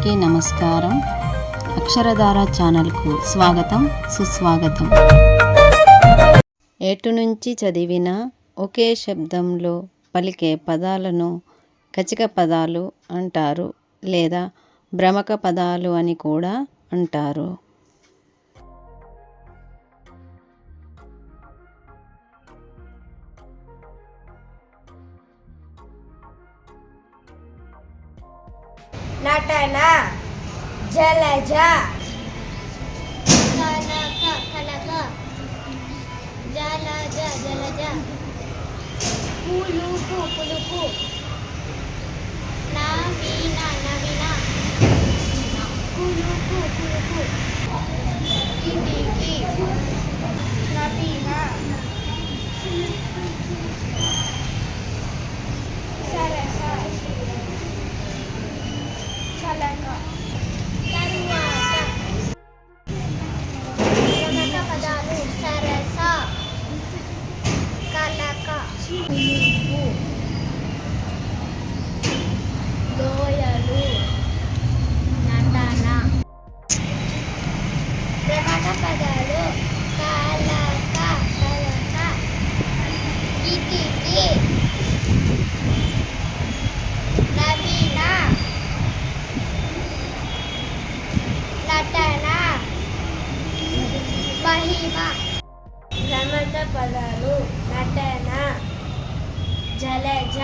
అందరికీ నమస్కారం. అక్షరధార ఛానల్కు స్వాగతం, సుస్వాగతం. ఎటు నుంచి చదివినా ఒకే శబ్దంలో పలికే పదాలను కచిక పదాలు అంటారు, లేదా భ్రమక పదాలు అని కూడా అంటారు. నటన, జలజ, కనక కనక, జలజ జలజ, పులుపు పులుపు, నవీన నవీన, కులుపు కులుపు, కిటికీ, నవీన, సరస, చలక, తరువాత. ప్రముఖ పదాలు సరస, కలక, పులుపు, లోయలు, నటన. ప్రముఖ పదాలు కలక కలక, కిటికీ, నవీన, నటన, మహిమ. ప్రమద పదాలు నటన, జలజ,